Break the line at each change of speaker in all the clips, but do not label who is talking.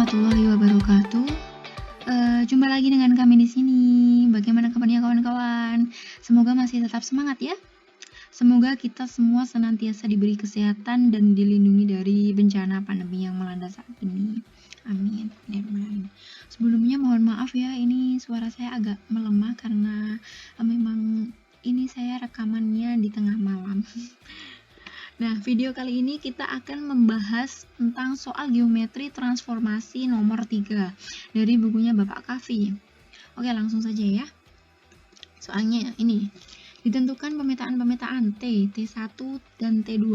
warahmatullahi wabarakatuh. Jumpa lagi dengan kami di sini. Bagaimana kabarnya kawan-kawan? Semoga masih tetap semangat ya. Semoga kita semua senantiasa diberi kesehatan dan dilindungi dari bencana pandemi yang melanda saat ini. Amin. Sebelumnya mohon maaf ya, ini suara saya agak melemah karena memang ini saya rekamannya di tengah malam. Nah, video kali ini kita akan membahas tentang soal geometri transformasi nomor 3 dari bukunya Bapak Kavi. Oke, langsung saja ya. Soalnya ini, ditentukan pemetaan T, T1 dan T2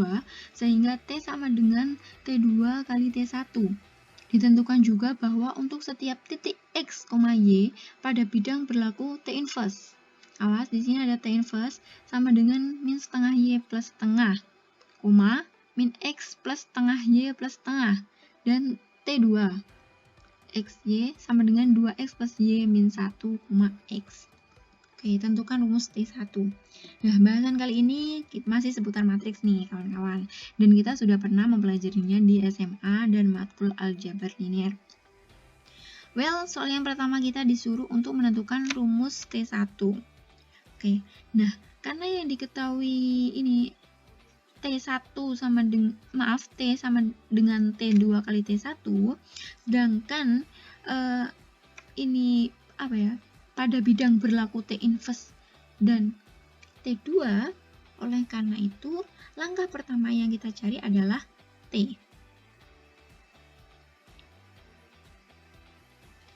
sehingga T sama dengan T2 kali T1. Ditentukan juga bahwa untuk setiap titik X, Y pada bidang berlaku T inverse. Awas, di sini ada T inverse sama dengan min setengah Y plus setengah. Min X plus setengah Y plus setengah, dan T2 XY sama dengan 2X plus Y min 1, X. Oke, tentukan rumus T1. Nah, bahasan kali ini masih seputar matriks nih kawan-kawan, dan kita sudah pernah mempelajarinya di SMA dan matkul aljabar linear. Well, soal yang pertama kita disuruh untuk menentukan rumus T1. Oke, nah karena yang diketahui ini T1 sama dengan T sama dengan T2 kali T1, sedangkan ini apa ya? Pada bidang berlaku T inverse dan T2, oleh karena itu langkah pertama yang kita cari adalah T.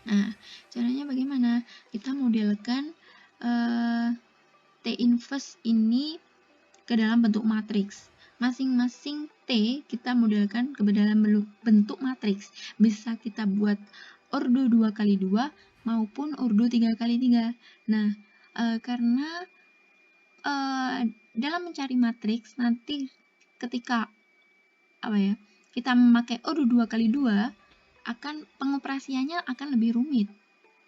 Nah, caranya bagaimana? Kita modelkan T inverse ini ke dalam bentuk matriks. Masing-masing T kita modelkan ke dalam bentuk matriks. Bisa kita buat ordo 2x2 maupun ordo 3x3. Nah, karena dalam mencari matriks nanti ketika kita memakai ordo 2x2 pengoperasiannya akan lebih rumit.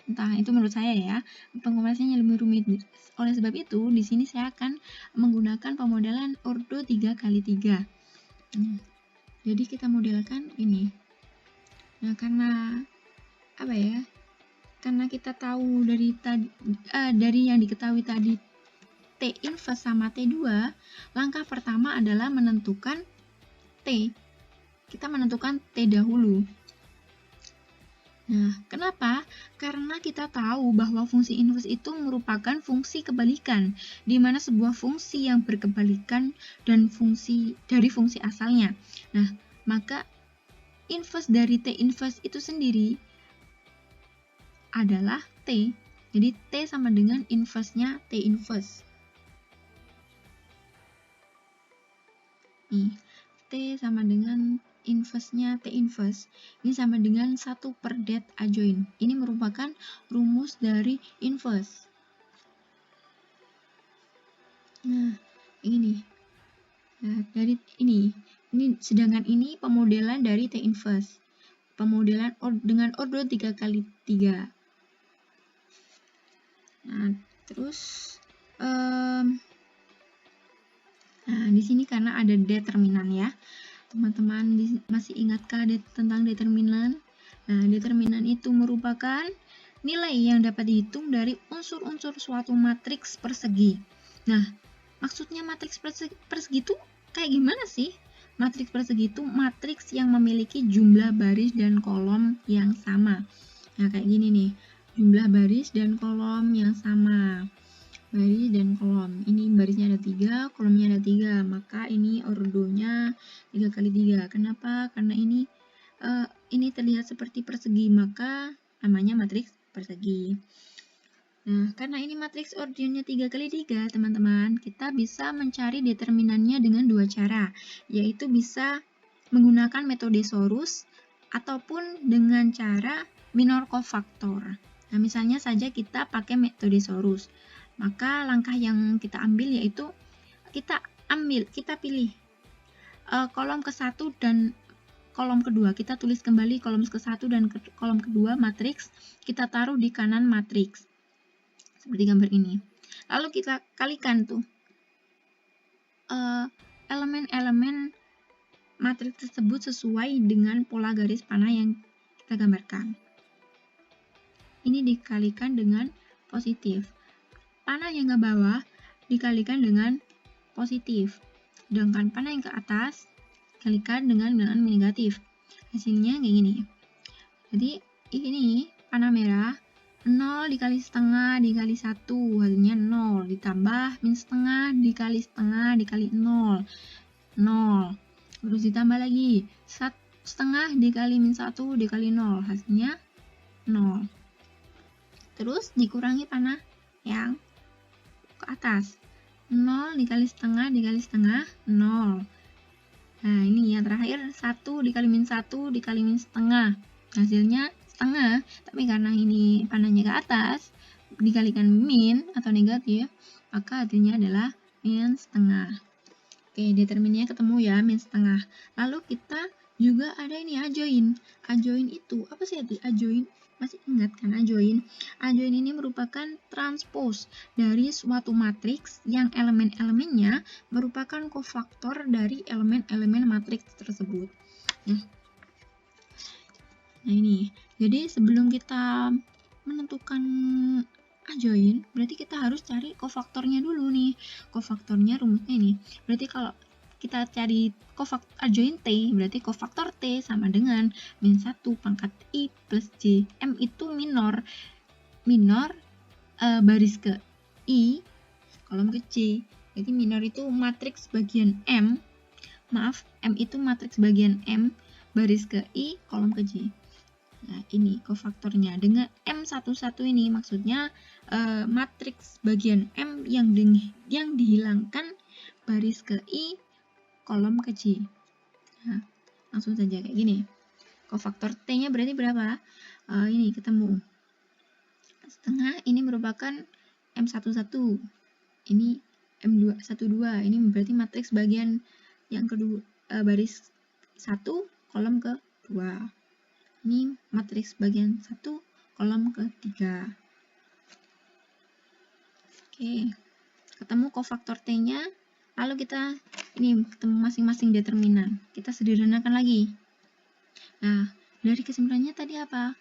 Entah itu menurut saya ya, pengoperasiannya lebih rumit. Oleh sebab itu, di sini saya akan menggunakan pemodelan ordo 3x3. Jadi kita modelkan ini. Nah, karena karena kita tahu dari yang diketahui tadi T inverse sama T2, langkah pertama adalah menentukan T. Kita menentukan T dahulu. Nah, kenapa? Karena kita tahu bahwa fungsi inverse itu merupakan fungsi kebalikan, di mana sebuah fungsi yang berkebalikan dan dari fungsi asalnya. Nah, maka inverse dari T inverse itu sendiri adalah T. Jadi T sama dengan inverse-nya T inverse. Nih, T sama dengan inverse-nya T inverse. Ini sama dengan 1/det adjoint. Ini merupakan rumus dari inverse. Nah, ini. Nah, dari ini sedangkan ini pemodelan dari T inverse. Pemodelan dengan ordo 3x3. Nah, terus di sini karena ada determinan ya. Teman-teman masih ingatkah tentang determinan? Nah, determinan itu merupakan nilai yang dapat dihitung dari unsur-unsur suatu matriks persegi. Nah, maksudnya matriks persegi itu kayak gimana sih? Matriks persegi itu matriks yang memiliki jumlah baris dan kolom yang sama. Nah, kayak gini nih, jumlah baris dan kolom yang sama. Baris dan kolom. Ini barisnya ada 3, kolomnya ada 3. Maka ini ordonya 3x3. Kenapa? Karena ini terlihat seperti persegi, maka namanya matriks persegi. Nah, karena ini matriks ordonya 3x3, teman-teman, kita bisa mencari determinannya dengan dua cara, yaitu bisa menggunakan metode Sorus ataupun dengan cara minor cofactor. Nah, misalnya saja kita pakai metode Sorus. Maka langkah yang kita ambil yaitu kita pilih kolom ke-1 dan kolom kedua. Kita tulis kembali kolom ke-1 dan kolom kedua matriks, kita taruh di kanan matriks. Seperti gambar ini. Lalu kita kalikan tuh elemen-elemen matriks tersebut sesuai dengan pola garis panah yang kita gambarkan. Ini dikalikan dengan positif. Panah yang ke bawah dikalikan dengan positif. Sedangkan panah yang ke atas dikalikan dengan negatif. Hasilnya kayak gini. Jadi ini panah merah 0 dikali setengah dikali 1 hasilnya 0 ditambah min setengah dikali 0 terus ditambah lagi setengah dikali min 1 dikali 0 hasilnya 0. Terus dikurangi panah yang ke atas 0 dikali setengah 0. Nah ini yang terakhir 1 dikali min 1 dikali min setengah hasilnya setengah, tapi karena ini panahnya ke atas dikalikan min atau negatif maka hasilnya adalah min setengah. Oke, determinnya ketemu ya, min setengah. Lalu kita juga ada ini adjoin. Adjoin itu apa sih adjoin? Masih ingat kan adjoin? Adjoin ini merupakan transpose dari suatu matriks yang elemen-elemennya merupakan kofaktor dari elemen-elemen matriks tersebut. Nah ini. Jadi sebelum kita menentukan adjoin, berarti kita harus cari kofaktornya dulu nih. Kofaktornya rumusnya ini. Berarti kalau kita cari kofaktor adjoin T, berarti kofaktor T sama dengan min 1 pangkat I plus J. M itu minor baris ke I, kolom ke J. Jadi minor itu matriks bagian M. Maaf, M itu matriks bagian M, baris ke I, kolom ke J. Nah, ini kofaktornya. Dengan M11 ini maksudnya matriks bagian M yang dihilangkan baris ke I, kolom ke J. Nah, langsung saja kayak gini. Kofaktor T-nya berarti berapa? Ini ketemu. Setengah ini merupakan M11. Ini M12. Ini berarti matriks bagian yang kedua, baris 1, kolom ke 2. Ini matriks bagian 1, kolom ke-3. Oke, ketemu kofaktor T-nya, lalu kita ini ketemu masing-masing determinan. Kita sederhanakan lagi. Nah, dari kesimpulannya tadi apa?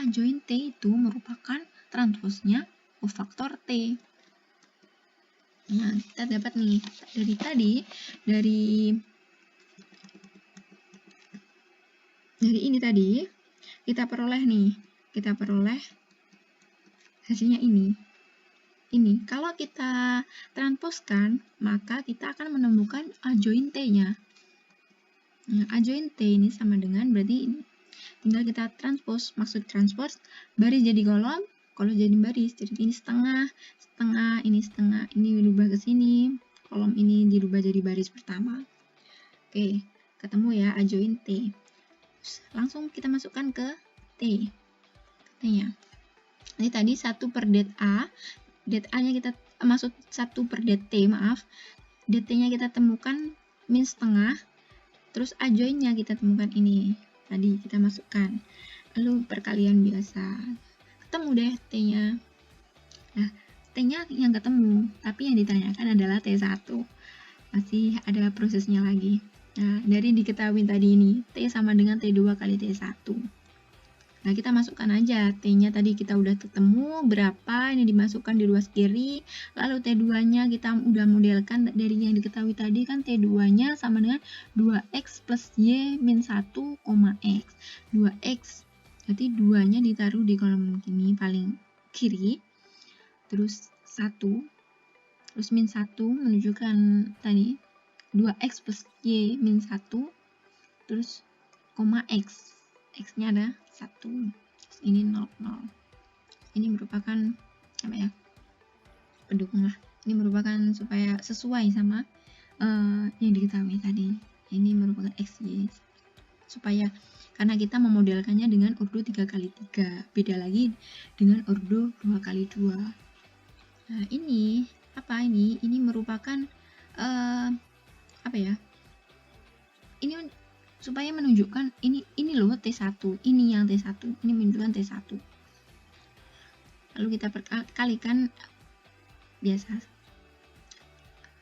Adjoin T itu merupakan transposnya kofaktor T. Nah, kita dapat nih dari ini tadi kita peroleh hasilnya ini. Kalau kita transposkan, maka kita akan menemukan adjoin T-nya. Nah, adjoin T ini sama dengan berarti ini. Tinggal kita transpose, maksud transpose baris jadi kolom jadi baris. Jadi ini setengah, ini setengah, ini dirubah ke sini, kolom ini dirubah jadi baris pertama. Oke, ketemu ya adjoin T. Langsung kita masukkan ke T-nya. Ini tadi 1 per det A. Det A-nya kita maksud 1 per det T, maaf. Det T-nya kita temukan min setengah. Terus adjoin-nya kita temukan ini. Tadi kita masukkan. Lalu perkalian biasa. Ketemu deh T-nya. Nah, T-nya yang ketemu, tapi yang ditanyakan adalah T1. Masih ada prosesnya lagi. Nah, dari diketahui tadi ini, T sama dengan T2 kali T1. Nah, kita masukkan aja. T-nya tadi kita udah ketemu berapa, ini dimasukkan di ruas kiri. Lalu T2-nya kita udah modelkan dari yang diketahui tadi kan T2-nya sama dengan 2X plus Y min 1, X. 2X. Berarti 2-nya ditaruh di kolom ini paling kiri. Terus 1. Terus min 1 menunjukkan tadi 2X plus Y min 1. Terus X. X-nya ada 1. Ini 0, 0. Ini merupakan apa ya? Pendukung lah. Ini merupakan supaya sesuai sama yang diketahui tadi. Ini merupakan X, Y. Supaya karena kita memodelkannya dengan ordo 3x3. Beda lagi dengan ordo 2x2. Nah, ini apa ini? Ini merupakan apa ya? Ini supaya menunjukkan ini loh T1, ini yang T1, ini menunjukkan T1. Lalu kita kalikan biasa.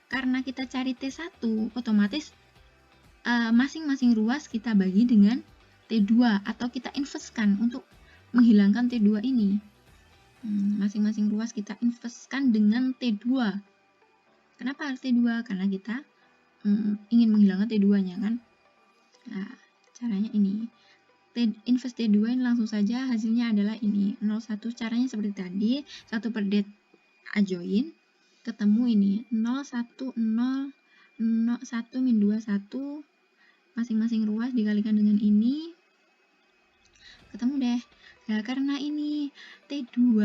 Karena kita cari T1, otomatis masing-masing ruas kita bagi dengan T2 atau kita inverskan untuk menghilangkan T2 ini. Masing-masing ruas kita inverskan dengan T2. Kenapa T2? Karena kita ingin menghilangkan T2-nya kan. Nah, caranya ini. Inverse T2 ini langsung saja hasilnya adalah ini. 01 caranya seperti tadi, 1 per det adjoin ketemu ini 0 1 0 0 1 min 2 1, masing-masing ruas dikalikan dengan ini ketemu deh. Nah, karena ini T2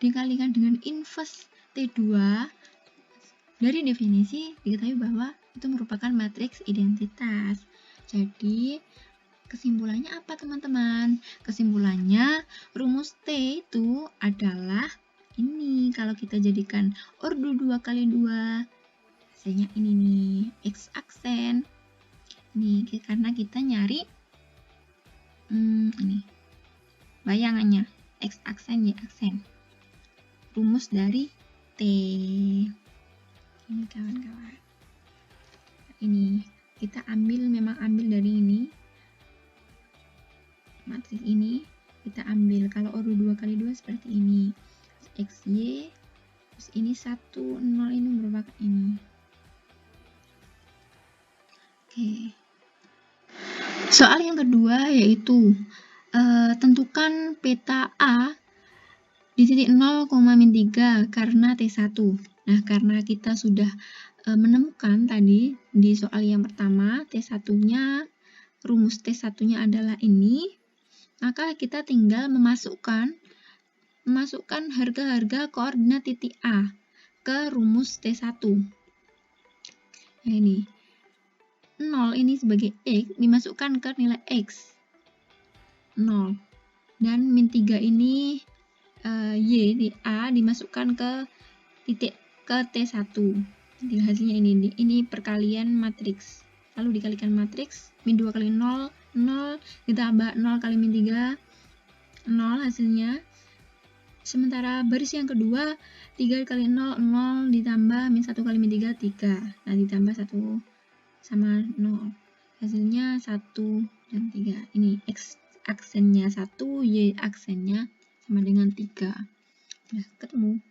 dikalikan dengan inverse T2, dari definisi diketahui bahwa itu merupakan matriks identitas. Jadi kesimpulannya apa teman-teman? Kesimpulannya rumus T itu adalah ini. Kalau kita jadikan ordo 2 kali 2, hasilnya ini nih, X aksen. Ini karena kita nyari ini bayangannya, X aksen, Y aksen. Rumus dari T. Ini kawan-kawan. Ini kita memang ambil dari ini. Matriks ini kita ambil kalau ordo 2 kali 2 seperti ini. X, Y, terus ini 1, 0 ini merupakan ini. Oke. Soal yang kedua yaitu tentukan peta A di titik 0,-3 karena T1. Nah, karena kita sudah menemukan tadi di soal yang pertama T1-nya, rumus T1-nya adalah ini, maka kita tinggal memasukkan harga-harga koordinat titik A ke rumus T1. Nah, ini 0 ini sebagai X dimasukkan ke nilai X 0, dan min 3 ini Y di A dimasukkan ke titik ke T1. Jadi hasilnya ini perkalian matriks, lalu dikalikan matriks min 2 kali 0 0 ditambah 0 kali min 3 0 hasilnya. Sementara baris yang kedua 3 kali 0 0 ditambah min 1 kali min 3 3. Nah, ditambah 1 sama 0. Hasilnya 1 dan 3. Ini X aksennya 1, Y aksennya sama dengan 3. Udah ketemu.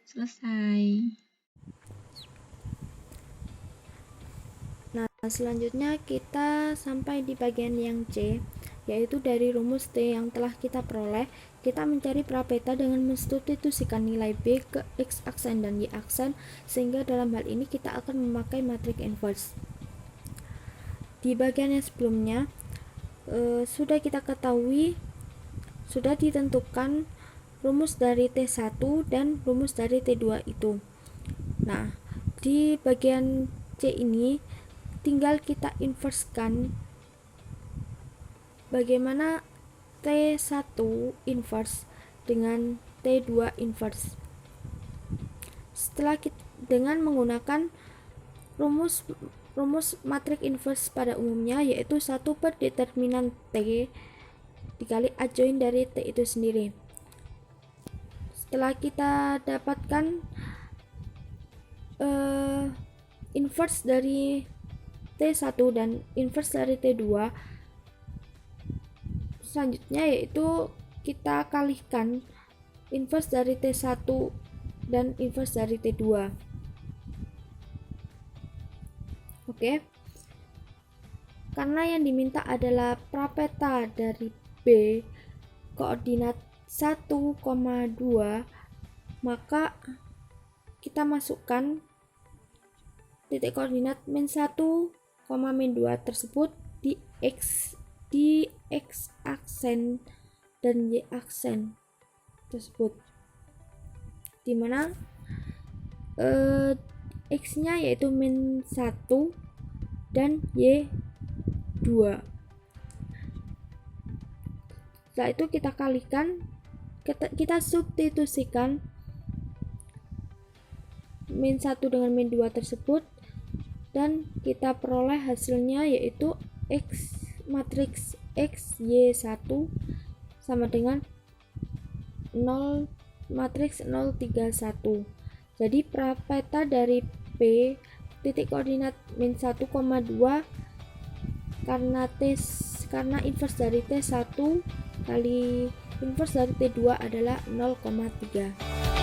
Selesai.
Nah, selanjutnya kita sampai di bagian yang C, yaitu dari rumus T yang telah kita peroleh, kita mencari prapeta dengan mensubstitusikan nilai B ke X aksen dan Y aksen, sehingga dalam hal ini kita akan memakai matriks inverse. Di bagian yang sebelumnya sudah kita ketahui, sudah ditentukan rumus dari T1 dan rumus dari T2 itu. Nah, di bagian C ini tinggal kita inverskan bagaimana T1 inverse dengan T2 inverse. Setelah dengan menggunakan rumus matriks inverse pada umumnya, yaitu 1 per determinan T dikali adjoin dari T itu sendiri. Setelah kita dapatkan inverse dari T1 dan inverse dari T2, selanjutnya yaitu kita kalikan inverse dari T1 dan inverse dari T2. Oke. Karena yang diminta adalah prapeta dari B koordinat 1,2, maka kita masukkan titik koordinat min 1, min 2 tersebut di X aksen dan Y aksen tersebut, dimana X nya yaitu min 1 dan Y 2. Setelah itu kita kalikan, kita substitusikan min 1 dengan min 2 tersebut, dan kita peroleh hasilnya yaitu X matriks X Y1 sama dengan 0 matriks 0 3 1. Jadi prapeta dari P titik koordinat min 1,2 karena T1 karena inverse dari T1 kali inverse dari T2 adalah 0,3.